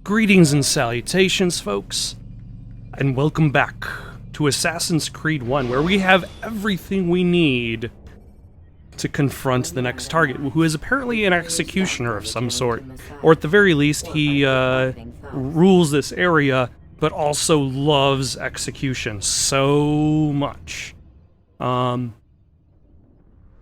Greetings and salutations, folks, and welcome back to Assassin's Creed 1, where we have everything we need to confront the next target, who is apparently an executioner of some sort. Or at the very least, he rules this area, but also loves execution so much.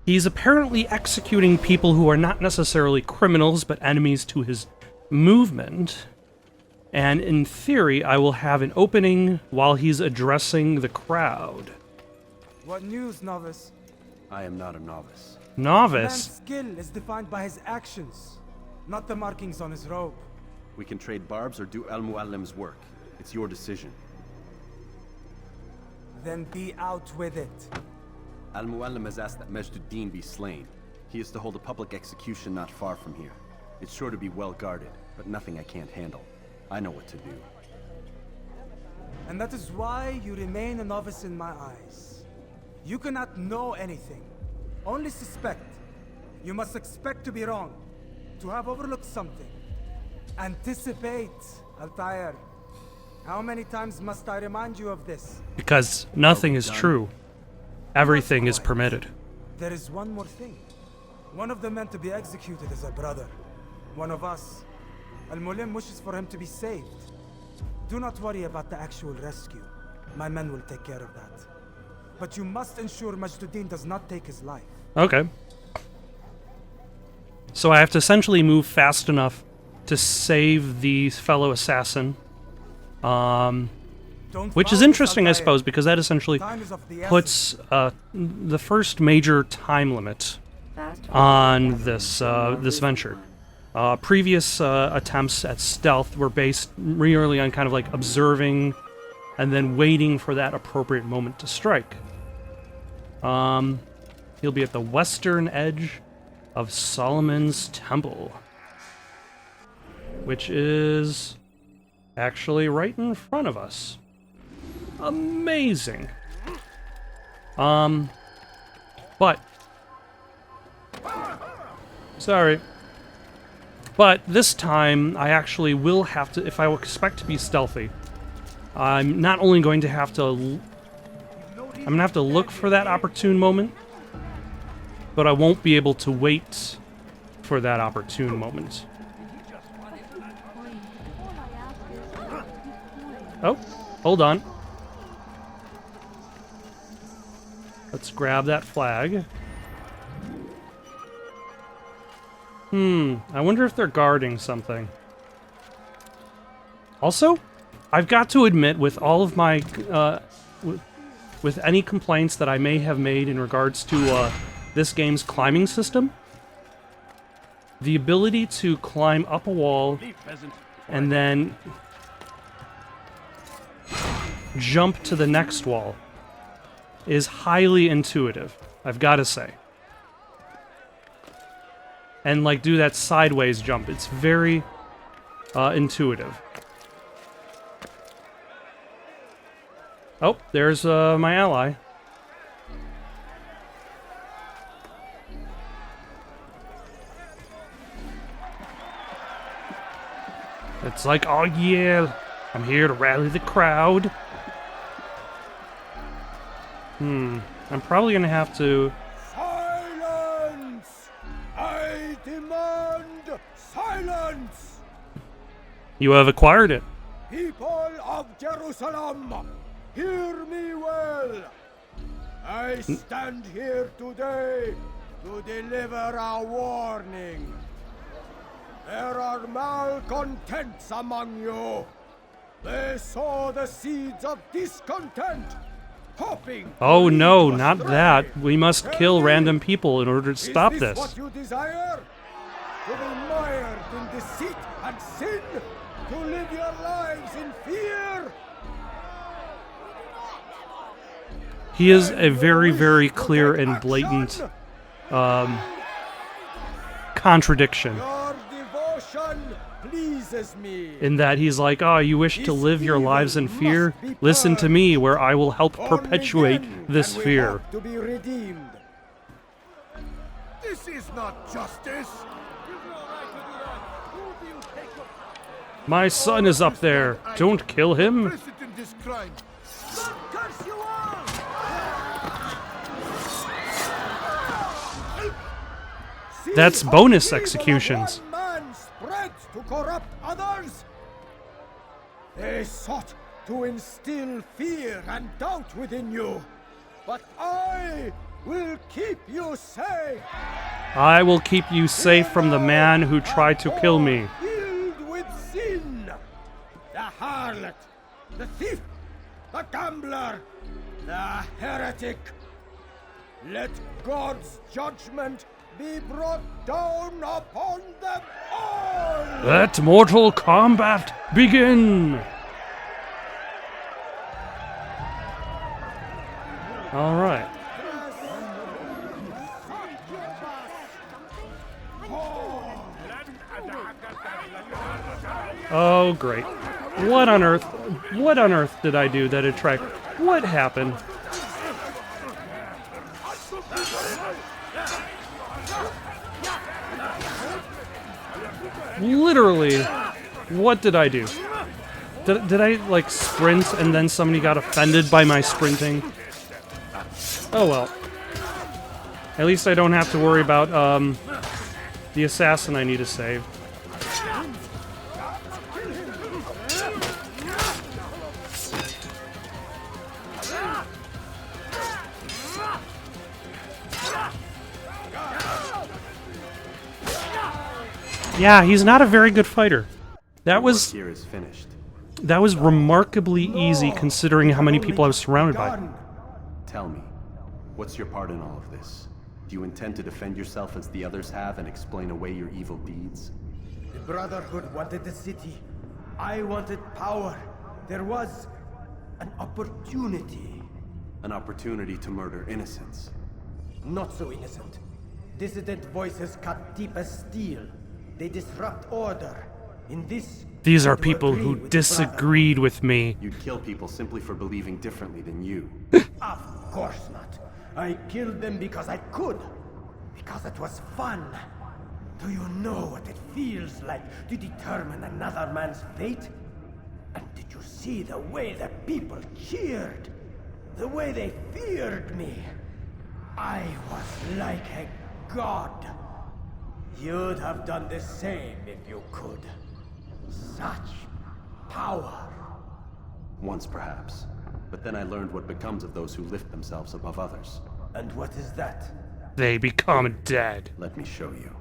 He's apparently executing people who are not necessarily criminals, but enemies to his movement. And in theory, I will have an opening while he's addressing the crowd. What news, novice? I am not a novice. Novice? Man's skill is defined by his actions, not the markings on his robe. We can trade barbs or do Al-Muallim's work. It's your decision. Then be out with it. Al-Muallim has asked that Majduddin be slain. He is to hold a public execution not far from here. It's sure to be well guarded, but nothing I can't handle. I know what to do. And that is why you remain a novice in my eyes. You cannot know anything, only suspect. You must expect to be wrong, to have overlooked something. Anticipate, Altair. How many times must I remind you of this? Because nothing is true. Everything is permitted. There is one more thing. One of the men to be executed is a brother. One of us. Al-Muallim wishes for him to be saved. Do not worry about the actual rescue. My men will take care of that. But you must ensure Majduddin does not take his life. Okay. So I have to essentially move fast enough to save the fellow assassin. Which is interesting, I suppose, because that essentially puts the first major time limit on this this venture. Previous attempts at stealth were based really on kind of like observing and then waiting for that appropriate moment to strike. He'll be at the western edge of Solomon's Temple, which is actually right in front of us. Amazing. But sorry. But this time, I actually will have to, if I expect to be stealthy, I'm not only going to have to, I'm going to have to look for that opportune moment, but I won't be able to wait for that opportune moment. Oh, hold on. Let's grab that flag. I wonder if they're guarding something. Also, I've got to admit, with all of my, with any complaints that I may have made in regards to this game's climbing system, the ability to climb up a wall and then jump to the next wall is highly intuitive, I've got to say. And like do that sideways jump. It's very intuitive. Oh, there's my ally. It's like, oh yeah, I'm here to rally the crowd. I'm probably gonna have to... Silence! You have acquired it. People of Jerusalem, hear me well. I stand here today to deliver a warning. There are malcontents among you. They sow the seeds of discontent. Oh no, not that. We must kill random people in order to stop this. What you desire? To be mired in deceit and sin? To live your lives in fear? He is a very, very clear and blatant contradiction. Your devotion pleases me. In that he's like, oh, you wish to live your lives in fear? Listen to me, where I will help perpetuate this fear. To be redeemed. This is not justice. My son is up there. Don't kill him. Complicit in this crime. Curse you all! That's bonus executions. One man spreads to corrupt others. They sought to instill fear and doubt within you, but I will keep you safe. I will keep you safe from the man who tried to kill me. Filled with sin, the harlot, the thief, the gambler, the heretic. Let God's judgment be brought down upon them all. Let Mortal Kombat begin! Alright. Oh, great. What on earth did I do that attract? What happened? Literally, what did I do? Did I, like, sprint and then somebody got offended by my sprinting? Oh well. At least I don't have to worry about, the assassin I need to save. Yeah, he's not a very good fighter. That was Here is finished. remarkably easy considering how many people I was surrounded by. Tell me, what's your part in all of this? Do you intend to defend yourself as the others have and explain away your evil deeds? The Brotherhood wanted the city. I wanted power. There was an opportunity. An opportunity to murder innocents. Not so innocent. Dissident voices cut deep as steel. They disrupt order. In this, These are to people agree who with the disagreed with me. You'd kill people simply for believing differently than you. Of course not. I killed them because I could. Because it was fun. Do you know what it feels like to determine another man's fate? And did you see the way the people cheered? The way they feared me? I was like a god. You'd have done the same if you could. Such power. Once perhaps. But then I learned what becomes of those who lift themselves above others. And what is that? They become dead. Let me show you.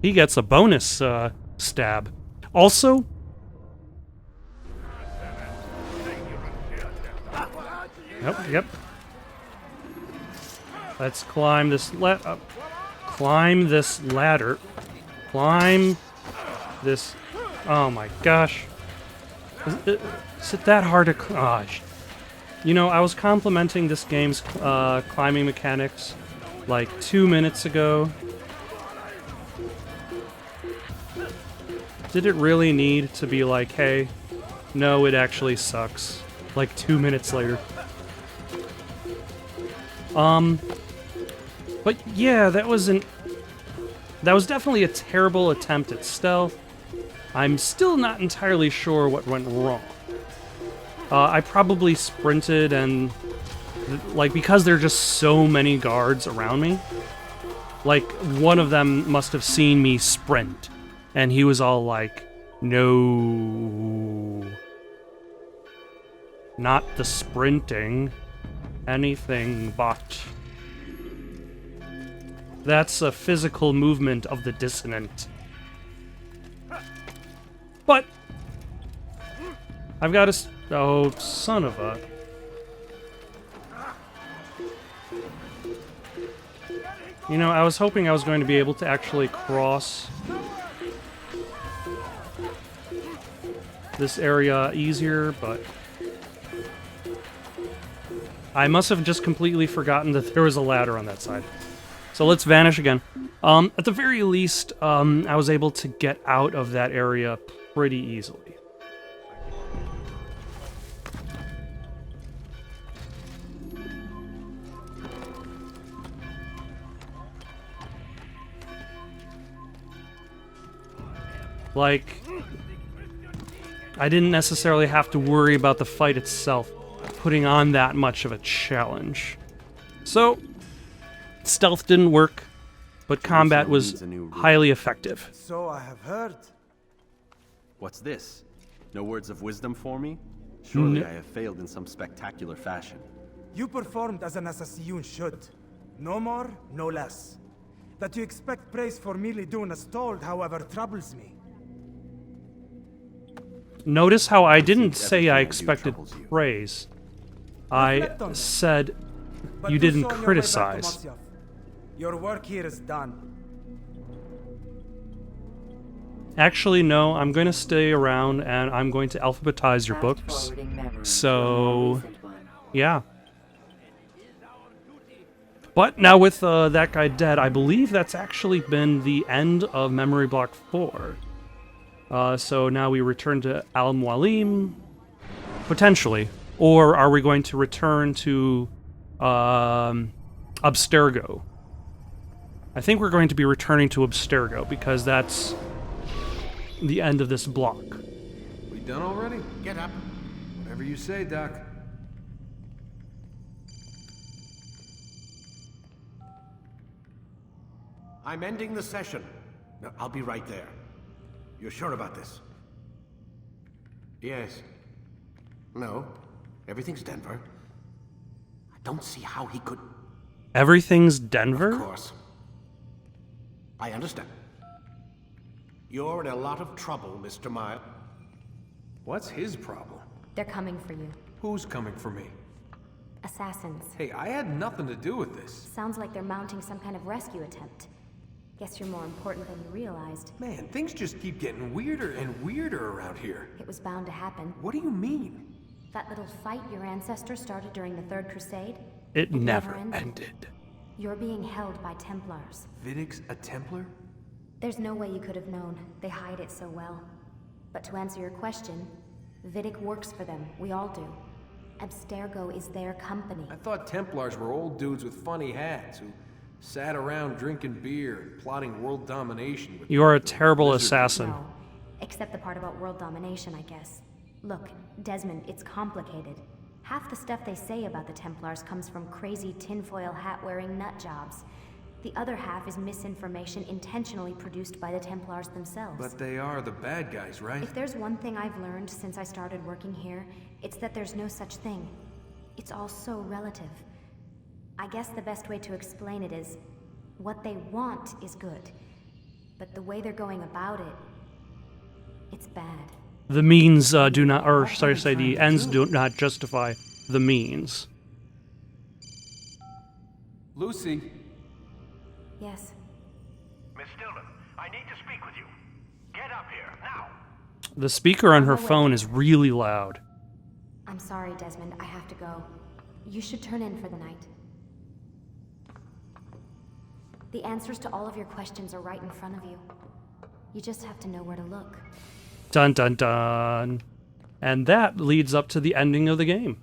He gets a bonus stab. Also, yep. Let's climb this climb this ladder. Climb this. Oh my gosh. Is it that hard to gosh. You know, I was complimenting this game's climbing mechanics like 2 minutes ago. Did it really need to be like, hey, no, it actually sucks, like 2 minutes later? But yeah, that was definitely a terrible attempt at stealth. I'm still not entirely sure what went wrong. I probably sprinted and, like, because there are just so many guards around me, like, one of them must have seen me sprint, and he was all like, no, not the sprinting, anything but. That's a physical movement of the dissonant. But I've got to. Oh, son of a. You know, I was hoping I was going to be able to actually cross this area easier, but I must have just completely forgotten that there was a ladder on that side. So let's vanish again. At the very least, I was able to get out of that area pretty easily. Like, I didn't necessarily have to worry about the fight itself putting on that much of a challenge. So, stealth didn't work, but combat was highly effective. So I have heard. What's this? No words of wisdom for me? Surely I have failed in some spectacular fashion. You performed as an assassin should. No more, no less. That you expect praise for merely doing as told, however, troubles me. Notice how I didn't say I expected praise. I said you didn't criticize. Your work here is done. Actually, no, I'm going to stay around and I'm going to alphabetize your books. So, yeah. But now with that guy dead, I believe that's actually been the end of Memory Block 4. So now we return to Al-Mualim, potentially. Or are we going to return to Abstergo? I think we're going to be returning to Abstergo because that's the end of this block. We done already? Get up. Whatever you say, Doc. I'm ending the session. No, I'll be right there. You're sure about this? Yes. No. Everything's Denver. I don't see how he could... Everything's Denver? Of course. I understand. You're in a lot of trouble, Mr. Miles. What's his problem? They're coming for you. Who's coming for me? Assassins. Hey, I had nothing to do with this. Sounds like they're mounting some kind of rescue attempt. Guess you're more important than you realized. Man, things just keep getting weirder and weirder around here. It was bound to happen. What do you mean? That little fight your ancestors started during the Third Crusade? It never ended. You're being held by Templars. Vidic's a Templar? There's no way you could have known. They hide it so well. But to answer your question, Vidic works for them. We all do. Abstergo is their company. I thought Templars were old dudes with funny hats who sat around drinking beer and plotting world domination with... You are a terrible assassin. No, except the part about world domination, I guess. Look, Desmond, it's complicated. Half the stuff they say about the Templars comes from crazy tinfoil hat-wearing nut jobs. The other half is misinformation intentionally produced by the Templars themselves. But they are the bad guys, right? If there's one thing I've learned since I started working here, it's that there's no such thing. It's all so relative. I guess the best way to explain it is, what they want is good. But the way they're going about it, it's bad. The means do not, or sorry to say, the ends do not justify the means. Lucy. Yes. Miss Stillman, I need to speak with you. Get up here, now! The speaker on her phone is really loud. I'm sorry, Desmond. I have to go. You should turn in for the night. The answers to all of your questions are right in front of you. You just have to know where to look. Dun dun dun. And that leads up to the ending of the game.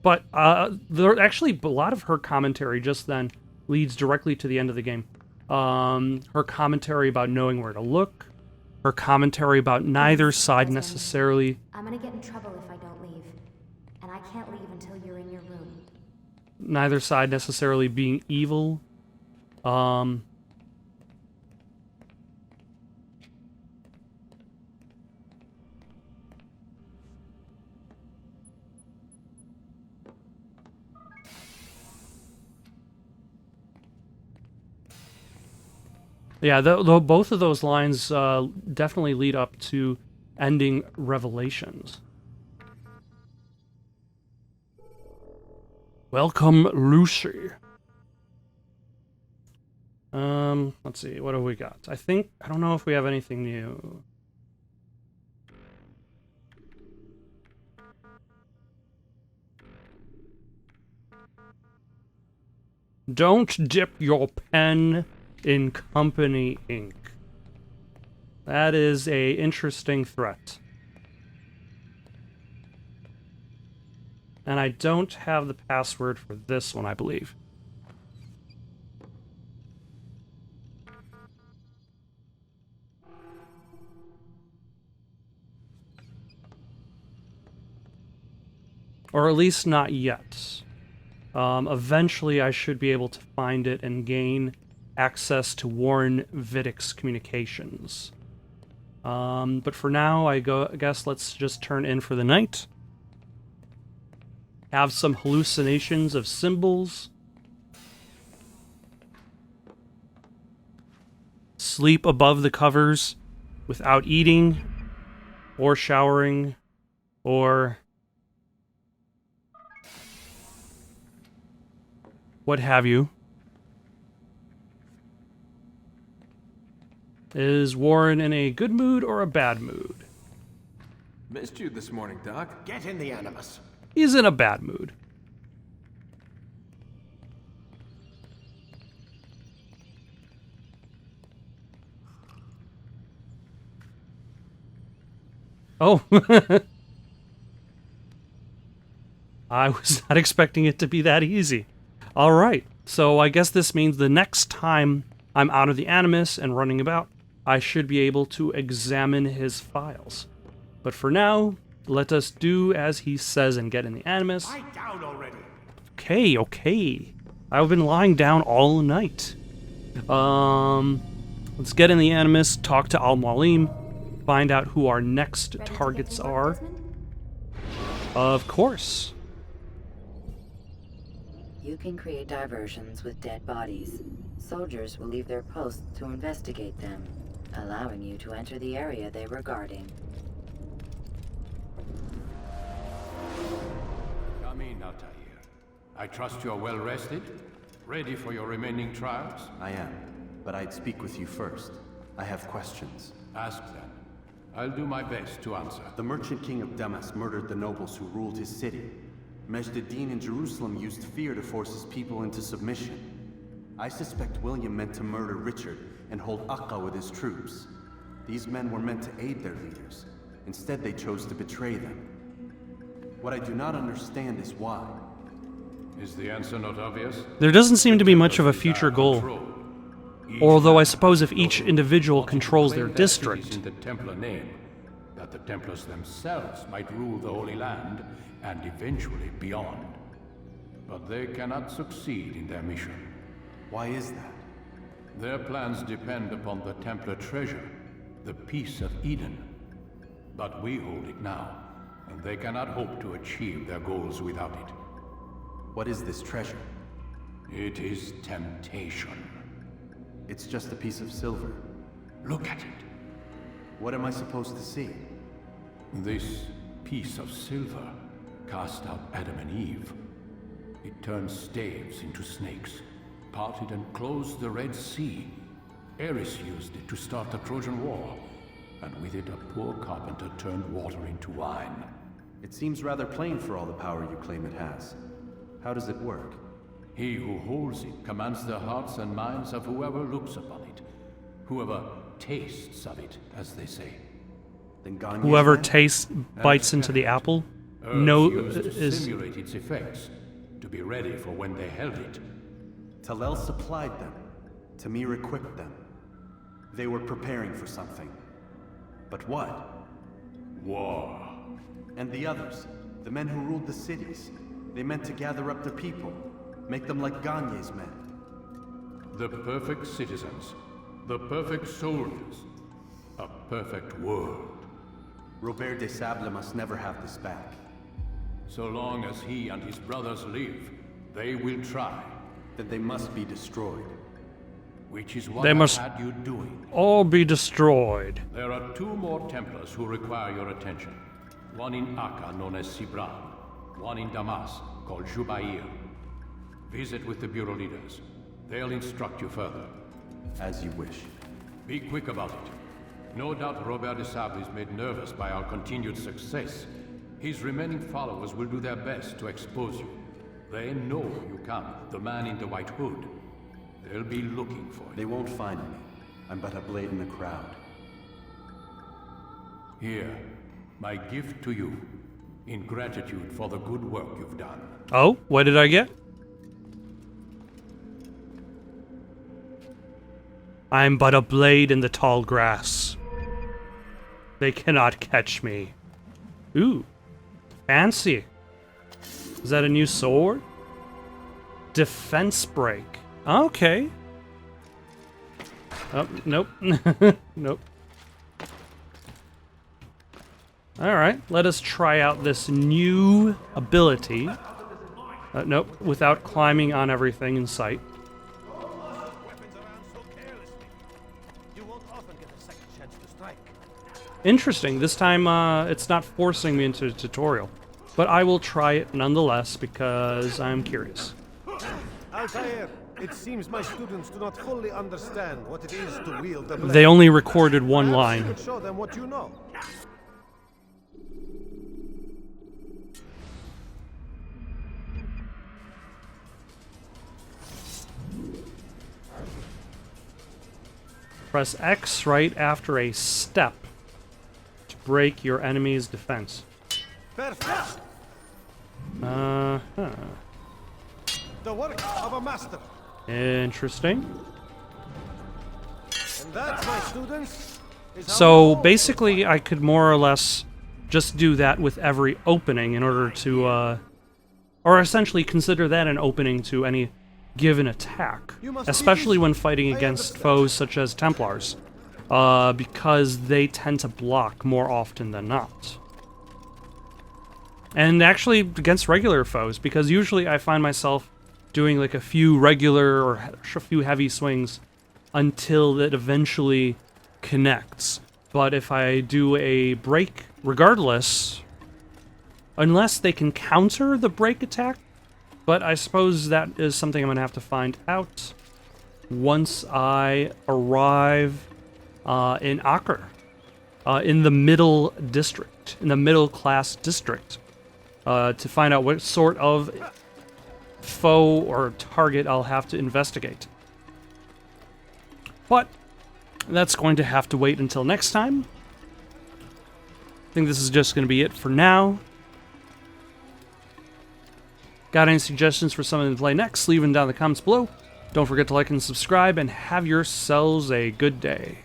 But there actually a lot of her commentary just then leads directly to the end of the game. Her commentary about knowing where to look, her commentary about neither side necessarily. I'm gonna get in trouble if I don't leave, and I can't leave until you're in your room. Neither side necessarily being evil. Yeah, though both of those lines definitely lead up to ending Revelations. Welcome, Lucy. Let's see, what have we got? I don't know if we have anything new. Don't dip your pen in company ink. That is a interesting threat. And I don't have the password for this one, I believe. Or at least not yet. Eventually I should be able to find it and gain access to Warren Viddick's communications. But for now, I guess let's just turn in for the night. Have some hallucinations of symbols. Sleep above the covers without eating or showering or what have you. Is Warren in a good mood or a bad mood? Missed you this morning, Doc. Get in the Animus. He's in a bad mood. Oh. I was not expecting it to be that easy. Alright, so I guess this means the next time I'm out of the Animus and running about, I should be able to examine his files. But for now, let us do as he says and get in the Animus. Lie down already. Okay. I've been lying down all night. Let's get in the Animus, talk to Al-Malim, find out who our next targets are. Of course. You can create diversions with dead bodies. Soldiers will leave their posts to investigate them, allowing you to enter the area they were guarding. Come in, Altair. I trust you are well rested? Ready for your remaining trials? I am, but I'd speak with you first. I have questions. Ask them. I'll do my best to answer. The merchant king of Damas murdered the nobles who ruled his city. Majd ad-Din in Jerusalem used fear to force his people into submission. I suspect William meant to murder Richard and hold Akka with his troops. These men were meant to aid their leaders. Instead, they chose to betray them. What I do not understand is why. Is the answer not obvious? There doesn't seem to be much of a future goal. Although I suppose if each individual controls their district. In the Templar name, that the Templars themselves might rule the Holy Land and eventually beyond. But they cannot succeed in their mission. Why is that? Their plans depend upon the Templar treasure, the Peace of Eden. But we hold it now, and they cannot hope to achieve their goals without it. What is this treasure? It is temptation. It's just a piece of silver. Look at it. What am I supposed to see? This piece of silver cast out Adam and Eve. It turned staves into snakes, parted and closed the Red Sea. Ares used it to start the Trojan War, and with it a poor carpenter turned water into wine. It seems rather plain for all the power you claim it has. How does it work? He who holds it commands the hearts and minds of whoever looks upon it. Whoever tastes of it, as they say. Then Ganye's Whoever men? tastes bites into the apple. Herbs used to simulate its effects, to be ready for when they held it. Talel supplied them. Tamir equipped them. They were preparing for something. But what? War. And the others, the men who ruled the cities, they meant to gather up their people, make them like Ganye's men. The perfect citizens, the perfect soldiers, a perfect world. Robert de Sable must never have this back. So long as he and his brothers live, they will try. Then they must be destroyed. Which is what They I must had you doing. all be destroyed. There are two more Templars who require your attention. One in Akka, known as Sibran. One in Damas, called Jubair. Visit with the Bureau leaders. They'll instruct you further. As you wish. Be quick about it. No doubt Robert de Sable is made nervous by our continued success. His remaining followers will do their best to expose you. They know you come, the man in the white hood. They'll be looking for you. They won't find me. I'm but a blade in the crowd. Here, my gift to you, in gratitude for the good work you've done. Oh, what did I get? I'm but a blade in the tall grass. They cannot catch me. Ooh, fancy. Is that a new sword? Defense break. Okay. Oh, nope. Nope. Alright, let us try out this new ability. Nope, without climbing on everything in sight. Interesting, this time it's not forcing me into a tutorial. But I will try it nonetheless because I'm curious. Altair, it seems my students do not fully understand what it is to wield the blade. They only recorded one line. You could show them what you know. Press X right after a step to break your enemy's defense. Perfect. Uh-huh. The work of a master. Interesting. And that, my students, is how So basically, I could more or less just do that with every opening in order to, or essentially consider that an opening to any given attack, especially when fighting against foes such as Templars, because they tend to block more often than not. And actually against regular foes, because usually I find myself doing like a few regular or a few heavy swings until it eventually connects. But if I do a break regardless, unless they can counter the break attack, but I suppose that is something I'm going to have to find out once I arrive in Acre, in the middle district, in the middle class district, to find out what sort of foe or target I'll have to investigate. But that's going to have to wait until next time. I think this is just going to be it for now. Got any suggestions for something to play next? Leave them down in the comments below. Don't forget to like and subscribe, and have yourselves a good day.